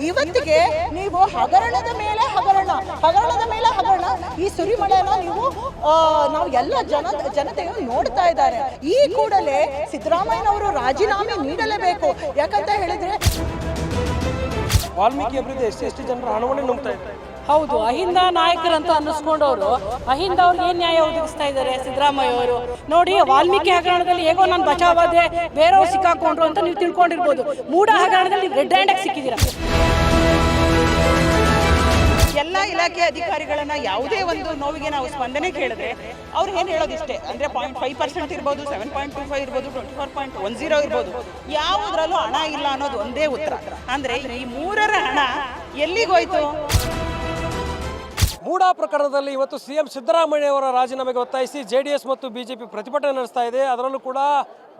ಇವತ್ತಿಗೆ ನೀವು ಹಗರಣದ ಮೇಲೆ ಹಗರಣ ಈ ಸುರಿಮಳೆನ ನೀವು ನಾವು ಎಲ್ಲ ಜನತೆಯು ನೋಡ್ತಾ ಇದ್ದಾರೆ. ಈ ಕೂಡಲೇ ಸಿದ್ದರಾಮಯ್ಯನವರು ರಾಜೀನಾಮೆ ನೀಡಲೇಬೇಕು. ಯಾಕಂತ ಹೇಳಿದ್ರೆ ವಾಲ್ಮೀಕಿ ಅಭಿವೃದ್ಧಿ ಎಸ್ ಟಿ ಜನರ ಹಣವನ್ನೇ ನುಂಗ್ತಾ ಇದ್ದಾರೆ. ಹೌದು, ಅಹಿಂದ ನಾಯಕರಂತ ಅನ್ನಿಸ್ಕೊಂಡವರು ಅಹಿಂದ ಅವ್ರಿಗೆ ಏನ್ ನ್ಯಾಯ ಒದಗಿಸ್ತಾ ಇದ್ದಾರೆ ಸಿದ್ದರಾಮಯ್ಯ ಅವರು. ನೋಡಿ, ವಾಲ್ಮೀಕಿ ಹಗರಣದಲ್ಲಿ ಹೇಗೋ ನಾನು ಬಚಾವಾದೆ, ಬೇರೆಯವ್ರು ಸಿಕ್ಕಾಕೊಂಡ್ರು ಅಂತ ನೀವು ತಿಳ್ಕೊಂಡಿರ್ಬೋದು. ಮೂಡ ಹಗರಣದಲ್ಲಿ ರೆಡ್ ಹ್ಯಾಂಡ್ ಸಿಕ್ಕಿದ್ದೀರಾ. ಎಲ್ಲ ಇಲಾಖೆ ಅಧಿಕಾರಿಗಳನ್ನ ಯಾವುದೇ ಒಂದು ನೋವಿಗೆ ನಾವು ಸ್ಪಂದನೆ ಕೇಳಿದ್ರೆ ಅವ್ರು ಏನು ಹೇಳೋದಿಷ್ಟೇ, ಅಂದರೆ 0.5% ಇರ್ಬೋದು, 7.25 ಇರ್ಬೋದು, 24.10 ಇರ್ಬೋದು, ಯಾವುದ್ರಲ್ಲೂ ಹಣ ಇಲ್ಲ ಅನ್ನೋದು ಒಂದೇ ಉತ್ತರ. ಅಂದರೆ ಈ ಮೂರರ ಹಣ ಎಲ್ಲಿಗೋಯ್ತು? ಮೂಡ ಪ್ರಕರಣದಲ್ಲಿ ಇವತ್ತು ಸಿಎಂ ಸಿದ್ದರಾಮಯ್ಯ ಅವರ ರಾಜೀನಾಮೆಗೆ ಒತ್ತಾಯಿಸಿ JDS ಮತ್ತು ಬಿಜೆಪಿ ಪ್ರತಿಭಟನೆ ನಡೆಸ್ತಾ ಇದೆ. ಅದರಲ್ಲೂ ಕೂಡ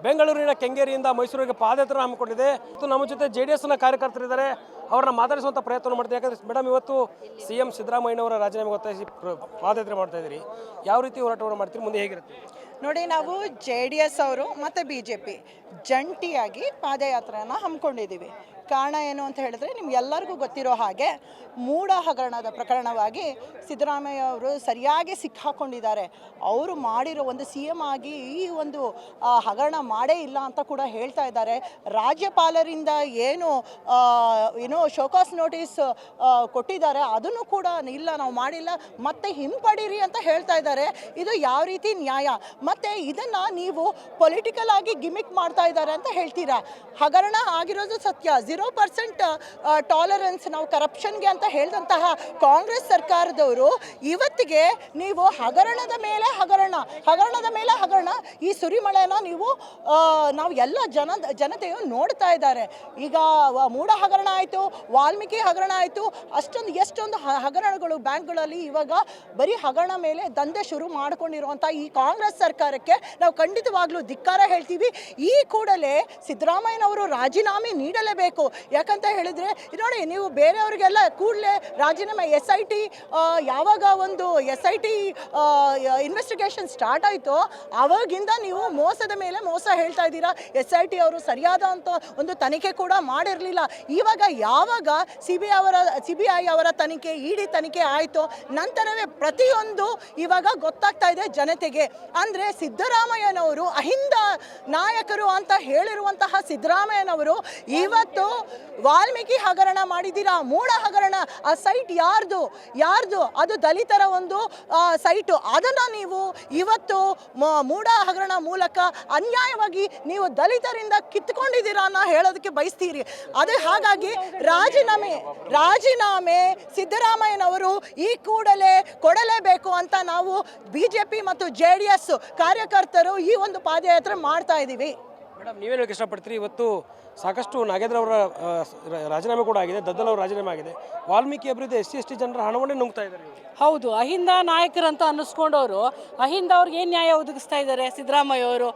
ಬೆಂಗಳೂರಿನ ಕೆಂಗೇರಿಯಿಂದ ಮೈಸೂರಿಗೆ ಪಾದಯಾತ್ರೆ ಹಮ್ಮಿಕೊಂಡಿದೆ. ಮತ್ತು ನಮ್ಮ ಜೊತೆ JDSನ ಕಾರ್ಯಕರ್ತರಿದ್ದಾರೆ, ಅವ್ರನ್ನ ಮಾತಾಡಿಸುವಂಥ ಪ್ರಯತ್ನ ಮಾಡ್ತೀವಿ. ಯಾಕಂದರೆ ಮೇಡಮ್, ಇವತ್ತು ಸಿಎಂ ಸಿದ್ದರಾಮಯ್ಯನವರ ರಾಜೀನಾಮೆಗೆ ಒತ್ತಾಯಿಸಿ ಪಾದಯಾತ್ರೆ ಮಾಡ್ತಾ ಇದ್ದೀರಿ. ಯಾವ ರೀತಿ ಹೋರಾಟವನ್ನು ಮಾಡ್ತೀರಿ, ಮುಂದೆ ಹೇಗಿರುತ್ತೆ? ನೋಡಿ, ನಾವು JDS ಅವರು ಮತ್ತು BJP ಜಂಟಿಯಾಗಿ ಪಾದಯಾತ್ರೆಯನ್ನು ಹಮ್ಮಿಕೊಂಡಿದ್ದೀವಿ. ಕಾರಣ ಏನು ಅಂತ ಹೇಳಿದ್ರೆ, ನಿಮ್ಗೆಲ್ಲರಿಗೂ ಗೊತ್ತಿರೋ ಹಾಗೆ ಮೂಡ ಹಗರಣದ ಪ್ರಕರಣವಾಗಿ ಸಿದ್ದರಾಮಯ್ಯ ಅವರು ಸರಿಯಾಗಿ ಸಿಕ್ಕಾಕೊಂಡಿದ್ದಾರೆ. ಅವರು ಮಾಡಿರೋ ಒಂದು CM ಆಗಿ ಈ ಒಂದು ಹಗರಣ ಮಾಡೇ ಇಲ್ಲ ಅಂತ ಕೂಡ ಹೇಳ್ತಾ ಇದ್ದಾರೆ. ರಾಜ್ಯಪಾಲರಿಂದ ಏನು ಶೋಕಾಸ್ ನೋಟಿಸ್ ಕೊಟ್ಟಿದ್ದಾರೆ, ಅದನ್ನು ಕೂಡ ಇಲ್ಲ, ನಾವು ಮಾಡಿಲ್ಲ, ಮತ್ತೆ ಹಿಂಪಡೀರಿ ಅಂತ ಹೇಳ್ತಾ ಇದ್ದಾರೆ. ಇದು ಯಾವ ರೀತಿ ನ್ಯಾಯ? ಮತ್ತು ಇದನ್ನು ನೀವು ಪೊಲಿಟಿಕಲ್ ಆಗಿ ಗಿಮಿಕ್ ಮಾಡ್ತಾ ಇದ್ದಾರೆ ಅಂತ ಹೇಳ್ತೀರಾ. ಹಗರಣ ಆಗಿರೋದು ಸತ್ಯ. 0% ಟಾಲರೆನ್ಸ್ ನಾವು ಕರಪ್ಷನ್ಗೆ ಅಂತ ಹೇಳಿದಂತಹ ಕಾಂಗ್ರೆಸ್ ಸರ್ಕಾರದವರು ಇವತ್ತಿಗೆ ನೀವು ಹಗರಣದ ಮೇಲೆ ಹಗರಣ ಈ ಸುರಿಮಳೆನ ನಾವು ಎಲ್ಲ ಜನತೆಯು ನೋಡ್ತಾ ಇದ್ದಾರೆ. ಈಗ ಮೂಡ ಹಗರಣ ಆಯಿತು, ವಾಲ್ಮೀಕಿ ಹಗರಣ ಆಯಿತು, ಎಷ್ಟೊಂದು ಹಗರಣಗಳು ಬ್ಯಾಂಕ್ಗಳಲ್ಲಿ ಇವಾಗ ಬರೀ ಹಗರಣ ಮೇಲೆ ದಂಧೆ ಶುರು ಮಾಡಿಕೊಂಡಿರುವಂಥ ಈ ಕಾಂಗ್ರೆಸ್ ಸರ್ಕಾರಕ್ಕೆ ನಾವು ಖಂಡಿತವಾಗ್ಲೂ ಧಿಕ್ಕಾರ ಹೇಳ್ತೀವಿ. ಈ ಕೂಡಲೇ ಸಿದ್ದರಾಮಯ್ಯನವರು ರಾಜೀನಾಮೆ ನೀಡಲೇಬೇಕು. ಯಾಕಂತ ಹೇಳಿದರೆ ನೋಡಿ, ನೀವು ಬೇರೆಯವರಿಗೆಲ್ಲ ಕೂಡಲೇ ರಾಜೀನಾಮೆ SIT ಯಾವಾಗ ಒಂದು SIT ಇನ್ವೆಸ್ಟಿಗೇಷನ್ ಸ್ಟಾರ್ಟ್ ಆಯಿತೋ ಆವಾಗಿಂದ ನೀವು ಮೋಸದ ಮೇಲೆ ಮೋಸ ಹೇಳ್ತಾ ಇದ್ದೀರಾ. SIT ಅವರು ಸರಿಯಾದ ಅಂತ ಒಂದು ತನಿಖೆ ಕೂಡ ಮಾಡಿರಲಿಲ್ಲ. ಇವಾಗ ಯಾವಾಗ CBI ಅವರ ತನಿಖೆ, ED ತನಿಖೆ ಆಯಿತೋ ನಂತರವೇ ಪ್ರತಿಯೊಂದು ಇವಾಗ ಗೊತ್ತಾಗ್ತಾ ಇದೆ ಜನತೆಗೆ. ಅಂದರೆ ಸಿದ್ದರಾಮಯ್ಯನವರು ಅಹಿಂದ ನಾಯಕರು ಅಂತ ಹೇಳಿರುವಂತಹ ಸಿದ್ದರಾಮಯ್ಯನವರು ಇವತ್ತು ವಾಲ್ಮೀಕಿ ಹಗರಣ ಮಾಡಿದ್ದೀರಾ, ಮೂಡ ಹಗರಣ. ಆ ಸೈಟ್ ಯಾರ್ದು? ಅದು ದಲಿತರ ಒಂದು ಸೈಟು. ಅದನ್ನು ನೀವು ಇವತ್ತು ಮೂಡ ಹಗರಣ ಮೂಲಕ ಅನ್ಯಾಯವಾಗಿ ನೀವು ದಲಿತರಿಂದ ಕಿತ್ಕೊಂಡಿದ್ದೀರಾ ಅನ್ನೋ ಹೇಳೋದಕ್ಕೆ ಬಯಸ್ತೀರಿ. ಅದೇ ಹಾಗಾಗಿ ರಾಜೀನಾಮೆ ಸಿದ್ದರಾಮಯ್ಯನವರು ಈ ಕೂಡಲೇ ಕೊಡಲೇಬೇಕು ಅಂತ ನಾವು BJP ಮತ್ತು JDS ಕಾರ್ಯಕರ್ತರು ಈ ಒಂದು ಪಾದಯಾತ್ರೆ ಮಾಡ್ತಾ ಇದ್ದೀವಿ. ಮೇಡಮ್, ನೀವೇನು ಹೇಳಕ್ಕೆ ಇಷ್ಟಪಡ್ತೀರಿ? ಇವತ್ತು ಸಾಕಷ್ಟು ನಾಗೇಂದ್ರ ಅವರ ರಾಜೀನಾಮೆ ಕೂಡ ಆಗಿದೆ, ದದ್ದಲ್ ಅವರ ರಾಜೀನಾಮೆ ಆಗಿದೆ. ವಾಲ್ಮೀಕಿ ಅಭಿವೃದ್ಧಿ SC ಜನರ ಹಣವನ್ನೇ ನುಂಗ್ತಾ ಇದ್ದಾರೆ. ಹೌದು, ಅಹಿಂದ ನಾಯಕರಂತ ಅನ್ನಿಸ್ಕೊಂಡವರು ಅಹಿಂದ ಅವ್ರಿಗೆ ಏನು ನ್ಯಾಯ ಒದಗಿಸ್ತಾ ಇದ್ದಾರೆ ಸಿದ್ದರಾಮಯ್ಯ ಅವರು.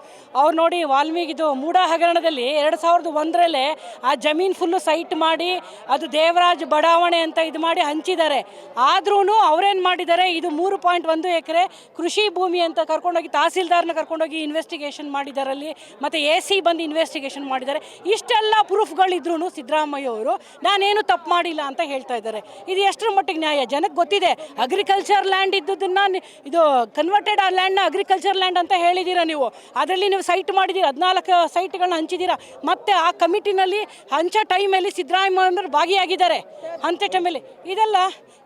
ಅವ್ರು ನೋಡಿ, ವಾಲ್ಮೀಕಿದು ಮೂಡ ಹಗರಣದಲ್ಲಿ 2001ರಲ್ಲೇ ಆ ಜಮೀನು ಫುಲ್ಲು ಸೈಟ್ ಮಾಡಿ ಅದು ದೇವರಾಜ್ ಬಡಾವಣೆ ಅಂತ ಇದು ಮಾಡಿ ಹಂಚಿದ್ದಾರೆ. ಆದ್ರೂ ಅವ್ರೇನು ಮಾಡಿದ್ದಾರೆ, ಇದು 3.1 ಎಕರೆ ಕೃಷಿ ಭೂಮಿ ಅಂತ ಕರ್ಕೊಂಡೋಗಿ ತಹಸೀಲ್ದಾರ್ನ ಕರ್ಕೊಂಡೋಗಿ ಇನ್ವೆಸ್ಟಿಗೇಷನ್ ಮಾಡಿದಾರಲ್ಲಿ, ಮತ್ತು AC ಬಂದು ಇನ್ವೆಸ್ಟಿಗೇಷನ್ ಮಾಡಿದ್ದಾರೆ. ಇಷ್ಟೆಲ್ಲ ಪ್ರೂಫ್ಗಳಿದ್ರೂ ಸಿದ್ದರಾಮಯ್ಯ ಅವರು ನಾನೇನು ತಪ್ಪು ಮಾಡಿಲ್ಲ ಅಂತ ಹೇಳ್ತಾ ಇದ್ದಾರೆ. ಇದು ಎಷ್ಟರ ಮಟ್ಟಿಗೆ ನ್ಯಾಯ? ಜನಕ್ಕೆ ಗೊತ್ತಿದೆ. ಅಗ್ರಿಕಲ್ಚರ್ ಲ್ಯಾಂಡ್ ಇದ್ದುದನ್ನು ಇದು ಕನ್ವರ್ಟೆಡ್ ಆ ಲ್ಯಾಂಡ್ನ ಅಗ್ರಿಕಲ್ಚರ್ ಲ್ಯಾಂಡ್ ಅಂತ ಹೇಳಿದ್ದೀರಾ ನೀವು. ಅದರಲ್ಲಿ ನೀವು ಸೈಟ್ ಮಾಡಿದ್ದೀರಾ, 14 ಸೈಟ್ಗಳನ್ನ ಹಂಚಿದ್ದೀರಾ. ಮತ್ತು ಆ ಕಮಿಟಿನಲ್ಲಿ ಹಂಚೋ ಟೈಮಲ್ಲಿ ಸಿದ್ದರಾಮಯ್ಯನವರು ಭಾಗಿಯಾಗಿದ್ದಾರೆ. ಅಂಥ ಟೈಮಲ್ಲಿ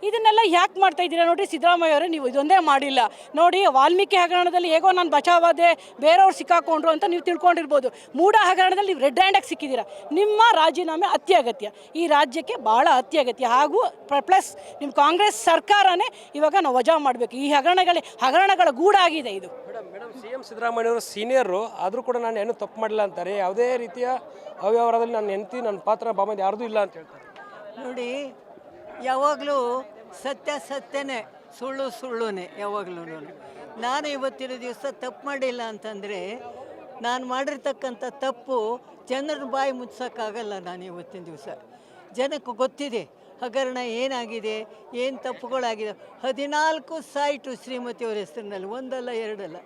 ಇದನ್ನೆಲ್ಲ ಯಾಕೆ ಮಾಡ್ತಾ ಇದ್ದೀರಾ? ನೋಡಿ ಸಿದ್ದರಾಮಯ್ಯ ಅವರೇ, ನೀವು ಇದೊಂದೇ ಮಾಡಿಲ್ಲ. ನೋಡಿ, ವಾಲ್ಮೀಕಿ ಹಗರಣದಲ್ಲಿ ಹೇಗೋ ನಾನು ಬಚಾವಾದೆ, ಬೇರೆಯವ್ರು ಸಿಕ್ಕಾಕೊಂಡ್ರು ಅಂತ ನೀವು ತಿಳ್ಕೊಂಡಿರ್ಬೋದು. ಮೂಡ ಹಗರಣದಲ್ಲಿ ರೆಡ್ ಹ್ಯಾಂಡಾಗಿ ಸಿಕ್ಕಿದ್ದೀರಾ. ನಿಮ್ಮ ರಾಜೀನಾಮೆ ಅತ್ಯಗತ್ಯ, ಈ ರಾಜ್ಯಕ್ಕೆ ಭಾಳ ಅತ್ಯಗತ್ಯ. ಹಾಗೂ ಪ್ಲಸ್ ನಿಮ್ಮ ಕಾಂಗ್ರೆಸ್ ಸರ್ಕಾರನೇ ಇವಾಗ ನಾವು ವಜಾ ಮಾಡಬೇಕು. ಈ ಹಗರಣಗಳ ಗೂಡಾಗಿದೆ ಇದು. ಮೇಡಮ್, CM ಸಿದ್ದರಾಮಯ್ಯವರು ಸೀನಿಯರು ಆದರೂ ಕೂಡ ನಾನು ಏನು ತಪ್ಪು ಮಾಡಿಲ್ಲ ಅಂತಾರೆ. ಯಾವುದೇ ರೀತಿಯ ಅವ್ಯವಹಾರದಲ್ಲಿ ನನ್ನ ಹೆಂಡತಿ, ನನ್ನ ಪಾತ್ರ, ಬಾಮದ ಯಾರ್ದೂ ಇಲ್ಲ ಅಂತ ಹೇಳ್ತಾರೆ. ನೋಡಿ, ಯಾವಾಗಲೂ ಸತ್ಯನೇ, ಸುಳ್ಳುನೇ ಯಾವಾಗಲೂ. ನಾನು ಇವತ್ತಿನ ದಿವಸ ತಪ್ಪು ಮಾಡಿಲ್ಲ ಅಂತಂದರೆ ನಾನು ಮಾಡಿರ್ತಕ್ಕಂಥ ತಪ್ಪು ಜನರ ಬಾಯಿ ಮುಚ್ಚೋಕ್ಕಾಗಲ್ಲ. ನಾನು ಇವತ್ತಿನ ದಿವಸ ಜನಕ್ಕೆ ಗೊತ್ತಿದೆ ಹಗರಣ ಏನಾಗಿದೆ, ಏನು ತಪ್ಪುಗಳಾಗಿದೆ. 14 ಸೈಟು ಶ್ರೀಮತಿಯವರ ಹೆಸರಿನಲ್ಲಿ, ಒಂದಲ್ಲ ಎರಡಲ್ಲ.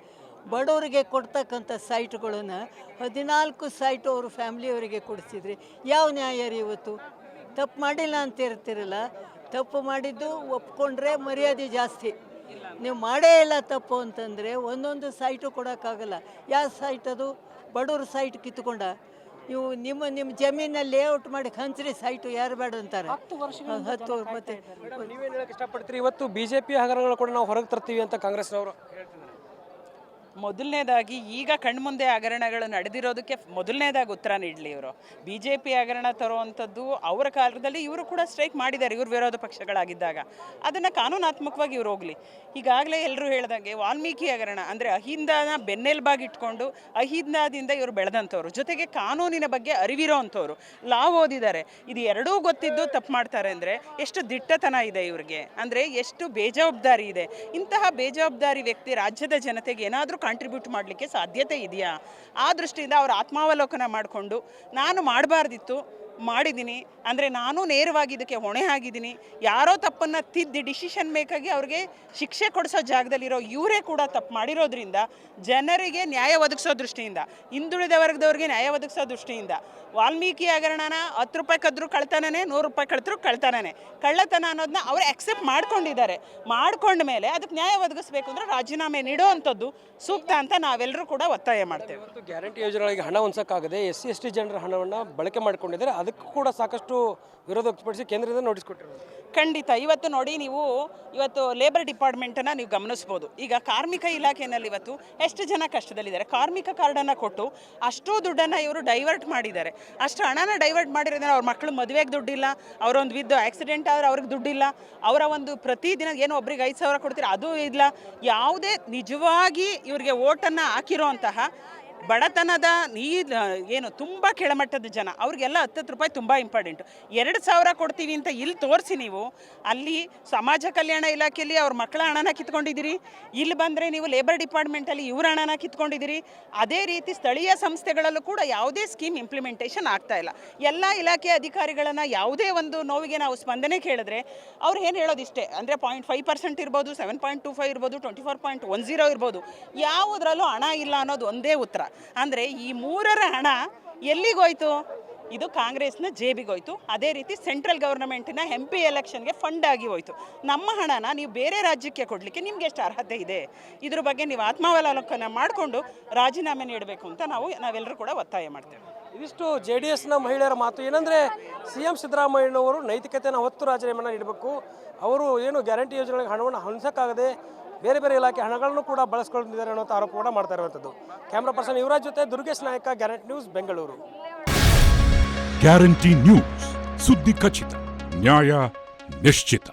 ಬಡವರಿಗೆ ಕೊಡ್ತಕ್ಕಂಥ ಸೈಟ್ಗಳನ್ನು 14 ಸೈಟು ಅವರು ಫ್ಯಾಮ್ಲಿಯವರಿಗೆ ಕೊಡಿಸಿದ್ರೆ ಯಾವ ನ್ಯಾಯ ರೀ? ಇವತ್ತು ತಪ್ಪು ಮಾಡಿಲ್ಲ ಅಂತ ಇರ್ತಿರಲ್ಲ, ತಪ್ಪು ಮಾಡಿದ್ದು ಒಪ್ಕೊಂಡ್ರೆ ಮರ್ಯಾದೆ ಜಾಸ್ತಿ. ನೀವು ಮಾಡೇ ಇಲ್ಲ ತಪ್ಪು ಅಂತಂದರೆ ಒಂದೊಂದು ಸೈಟು ಕೊಡೋಕ್ಕಾಗಲ್ಲ. ಯಾವ ಸೈಟ್ ಅದು? ಬಡವ್ರ ಸೈಟ್ ಕಿತ್ಕೊಂಡ. ನೀವು ನಿಮ್ಮ ಜಮೀನಲ್ಲಿ ಲೇಔಟ್ ಮಾಡಿ ಹಂಚ್ರಿ ಸೈಟು, ಯಾರು ಬೇಡ ಅಂತಾರೆ? 10 ಮತ್ತೆ ನೀವೇನು ಹೇಳಕ್ಕೆ ಇಷ್ಟಪಡ್ತೀರಿ? ಇವತ್ತು ಬಿಜೆಪಿ ಹಗರಣಗಳು ಕೂಡ ನಾವು ಹೊರಗೆ ತರ್ತೀವಿ ಅಂತ ಕಾಂಗ್ರೆಸ್ನವರು ಹೇಳ್ತಿದ್ದಾರೆ. ಮೊದಲನೇದಾಗಿ ಈಗ ಕಣ್ಮುಂದೆ ಹಗರಣಗಳು ನಡೆದಿರೋದಕ್ಕೆ ಮೊದಲನೇದಾಗಿ ಉತ್ತರ ನೀಡಲಿ ಇವರು. ಬಿ ಜೆ ಪಿ ಹಗರಣ ತರುವಂಥದ್ದು ಅವರ ಕಾಲದಲ್ಲಿ ಇವರು ಕೂಡ ಸ್ಟ್ರೈಕ್ ಮಾಡಿದ್ದಾರೆ, ಇವರು ವಿರೋಧ ಪಕ್ಷಗಳಾಗಿದ್ದಾಗ. ಅದನ್ನು ಕಾನೂನಾತ್ಮಕವಾಗಿ ಇವರು ಹೋಗಲಿ. ಈಗಾಗಲೇ ಎಲ್ಲರೂ ಹೇಳ್ದಂಗೆ ವಾಲ್ಮೀಕಿ ಹಗರಣ ಅಂದರೆ ಅಹಿಂದನ ಬೆನ್ನೆಲುಬಾಗಿ ಇಟ್ಕೊಂಡು ಅಹಿಂದದಿಂದ ಇವರು ಬೆಳೆದಂಥವ್ರು, ಜೊತೆಗೆ ಕಾನೂನಿನ ಬಗ್ಗೆ ಅರಿವಿರೋ ಅಂಥವ್ರು, ಲಾ ಓದಿದ್ದಾರೆ. ಇದು ಎರಡೂ ಗೊತ್ತಿದ್ದು ತಪ್ಪು ಮಾಡ್ತಾರೆ ಅಂದರೆ ಎಷ್ಟು ದಿಟ್ಟತನ ಇದೆ ಇವ್ರಿಗೆ, ಅಂದರೆ ಎಷ್ಟು ಬೇಜವಾಬ್ದಾರಿ ಇದೆ. ಇಂತಹ ಬೇಜವಾಬ್ದಾರಿ ವ್ಯಕ್ತಿ ರಾಜ್ಯದ ಜನತೆಗೆ ಏನಾದರೂ ಕಾಂಟ್ರಿಬ್ಯೂಟ್ ಮಾಡಲಿಕ್ಕೆ ಸಾಧ್ಯತೆ ಇದೆಯಾ? ಆ ದೃಷ್ಟಿಯಿಂದ ಅವರು ಆತ್ಮಾವಲೋಕನ ಮಾಡಿಕೊಂಡು ನಾನು ಮಾಡಬಾರ್ದಿತ್ತು, ಮಾಡಿದ್ದೀನಿ ಅಂದರೆ ನಾನು ನೇರವಾಗಿ ಇದಕ್ಕೆ ಹೊಣೆ ಆಗಿದ್ದೀನಿ, ಯಾರೋ ತಪ್ಪನ್ನು ತಿದ್ದಿ ಡಿಸಿಷನ್ ಮೇಕಾಗಿ ಅವ್ರಿಗೆ ಶಿಕ್ಷೆ ಕೊಡಿಸೋ ಜಾಗದಲ್ಲಿರೋ ಇವರೇ ಕೂಡ ತಪ್ಪು ಮಾಡಿರೋದ್ರಿಂದ ಜನರಿಗೆ ನ್ಯಾಯ ಒದಗಿಸೋ ದೃಷ್ಟಿಯಿಂದ, ಹಿಂದುಳಿದ ವರ್ಗದವ್ರಿಗೆ ನ್ಯಾಯ ಒದಗಿಸೋ ದೃಷ್ಟಿಯಿಂದ ವಾಲ್ಮೀಕಿ ಹಗರಣನ 10 ರೂಪಾಯಿ ಕದ್ರೂ ಕಳ್ತನೇ, 100 ರೂಪಾಯಿ ಕಳ್ತರೂ ಕಳ್ತನೇ, ಕಳ್ಳತನ ಅನ್ನೋದನ್ನ ಅವರು ಅಕ್ಸೆಪ್ಟ್ ಮಾಡ್ಕೊಂಡಿದ್ದಾರೆ. ಮಾಡ್ಕೊಂಡ ಮೇಲೆ ಅದಕ್ಕೆ ನ್ಯಾಯ ಒದಗಿಸ್ಬೇಕು ಅಂದರೆ ರಾಜೀನಾಮೆ ನೀಡೋ ಅಂಥದ್ದು ಸೂಕ್ತ ಅಂತ ನಾವೆಲ್ಲರೂ ಕೂಡ ಒತ್ತಾಯ ಮಾಡ್ತೇವೆ. ಇವತ್ತು ಗ್ಯಾರಂಟಿ ಯೋಜನೆಗಳಿಗೆ ಹಣ ಹೊಂದಕ್ಕಾಗದೆ SC/ST ಜನರ ಹಣವನ್ನು ಬಳಕೆ ಮಾಡಿಕೊಂಡಿದ್ದಾರೆ. ಅದಕ್ಕೂ ಕೂಡ ಸಾಕಷ್ಟು ವಿರೋಧ ವ್ಯಕ್ತಪಡಿಸಿ ಕೇಂದ್ರದಿಂದ ನೋಟಿಸ್ ಕೊಟ್ಟಿರೋದು. ಖಂಡಿತ. ಇವತ್ತು ನೋಡಿ, ನೀವು ಇವತ್ತು ಲೇಬರ್ ಡಿಪಾರ್ಟ್ಮೆಂಟನ್ನು ನೀವು ಗಮನಿಸ್ಬೋದು. ಈಗ ಕಾರ್ಮಿಕ ಇಲಾಖೆಯಲ್ಲಿ ಇವತ್ತು ಎಷ್ಟು ಜನ ಕಷ್ಟದಲ್ಲಿದ್ದಾರೆ. ಕಾರ್ಮಿಕ ಕಾರ್ಡನ್ನು ಕೊಟ್ಟು ಅಷ್ಟು ದುಡ್ಡನ್ನು ಇವರು ಡೈವರ್ಟ್ ಮಾಡಿದ್ದಾರೆ. ಅಷ್ಟು ಹಣನ ಡೈವರ್ಟ್ ಮಾಡಿರೋದ್ರೆ ಅವ್ರ ಮಕ್ಕಳು ಮದುವೆಗೆ ದುಡ್ಡಿಲ್ಲ, ಅವರೊಂದು ಆಕ್ಸಿಡೆಂಟ್ ಆದರೆ ಅವ್ರಿಗೆ ದುಡ್ಡಿಲ್ಲ, ಅವರ ಒಂದು ಪ್ರತಿದಿನ ಏನು ಒಬ್ರಿಗೆ 5,000 ಕೊಡ್ತೀರ ಅದು ಇಲ್ಲ. ಯಾವುದೇ ನಿಜವಾಗಿ ಇವರಿಗೆ ಓಟನ್ನು ಹಾಕಿರೋಂತಹ ಬಡತನದ ಏನು ತುಂಬ ಕೆಳಮಟ್ಟದ ಜನ, ಅವ್ರಿಗೆಲ್ಲ 10 ರೂಪಾಯಿ ತುಂಬ ಇಂಪಾರ್ಟೆಂಟು. 2,000 ಕೊಡ್ತೀವಿ ಅಂತ ಇಲ್ಲಿ ತೋರಿಸಿ ನೀವು. ಅಲ್ಲಿ ಸಮಾಜ ಕಲ್ಯಾಣ ಇಲಾಖೆಯಲ್ಲಿ ಅವ್ರ ಮಕ್ಕಳ ಹಣನ ಕಿತ್ಕೊಂಡಿದ್ದೀರಿ, ಇಲ್ಲಿ ಬಂದರೆ ನೀವು ಲೇಬರ್ ಡಿಪಾರ್ಟ್ಮೆಂಟಲ್ಲಿ ಇವ್ರ ಹಣನ ಕಿತ್ಕೊಂಡಿದ್ದೀರಿ. ಅದೇ ರೀತಿ ಸ್ಥಳೀಯ ಸಂಸ್ಥೆಗಳಲ್ಲೂ ಕೂಡ ಯಾವುದೇ ಸ್ಕೀಮ್ ಇಂಪ್ಲಿಮೆಂಟೇಷನ್ ಆಗ್ತಾ ಇಲ್ಲ. ಎಲ್ಲ ಇಲಾಖೆ ಅಧಿಕಾರಿಗಳನ್ನು ಯಾವುದೇ ಒಂದು ನೋವಿಗೆ ನಾವು ಸ್ಪಂದನೆ ಕೇಳಿದ್ರೆ ಅವ್ರು ಏನು ಹೇಳೋದಿಷ್ಟೇ, ಅಂದರೆ 0.5% ಇರ್ಬೋದು, 7.25 ಇರ್ಬೋದು, 24.10 ಇರ್ಬೋದು, ಯಾವುದರಲ್ಲೂ ಹಣ ಇಲ್ಲ ಅನ್ನೋದು ಒಂದೇ ಉತ್ತರ. ಅಂದರೆ ಈ 3ರ ಹಣ ಎಲ್ಲಿಗೋಯ್ತು? ಇದು ಕಾಂಗ್ರೆಸ್ನ ಜೇಬಿಗೋಯ್ತು. ಅದೇ ರೀತಿ ಸೆಂಟ್ರಲ್ ಗವರ್ನಮೆಂಟಿನ MP ಎಲೆಕ್ಷನ್ಗೆ ಫಂಡ್ ಆಗಿ ಹೋಯ್ತು. ನಮ್ಮ ಹಣನ ನೀವು ಬೇರೆ ರಾಜ್ಯಕ್ಕೆ ಕೊಡಲಿಕ್ಕೆ ನಿಮ್ಗೆ ಎಷ್ಟು ಅರ್ಹತೆ ಇದೆ? ಇದ್ರ ಬಗ್ಗೆ ನೀವು ಆತ್ಮಾವಲೋಕನ ಮಾಡಿಕೊಂಡು ರಾಜೀನಾಮೆ ನೀಡಬೇಕು ಅಂತ ನಾವೆಲ್ಲರೂ ಕೂಡ ಒತ್ತಾಯ ಮಾಡ್ತೇವೆ. ಇದಿಷ್ಟು JDSನ ಮಹಿಳೆಯರ ಮಾತು. ಏನಂದರೆ CM ಸಿದ್ದರಾಮಯ್ಯನವರು ನೈತಿಕತೆಯನ್ನು ಹೊತ್ತು ರಾಜೀನಾಮೆಯನ್ನು ನೀಡಬೇಕು. ಅವರು ಏನು ಗ್ಯಾರಂಟಿ ಯೋಜನೆಗಳಿಗೆ ಹಣವನ್ನು ಹೊಂದಕ್ಕಾಗದೆ ಬೇರೆ ಬೇರೆ ಇಲಾಖೆ ಹಣಗಳನ್ನು ಕೂಡ ಬಳಸ್ಕೊಂಡಿದ್ದಾರೆ ಅನ್ನೋ ಆರೋಪ ಕೂಡ ಮಾಡ್ತಾ ಇರುವಂಥದ್ದು. ಕ್ಯಾಮ್ರಾ ಪರ್ಸನ್ ಯುವರಾಜ್ ಜೊತೆ ದುರ್ಗೇಶ್ ನಾಯಕ, guarantee news, Bengaluru. Guarantee news, ಸುದ್ದಿ ಖಚಿತ, ನ್ಯಾಯ ನಿಶ್ಚಿತ.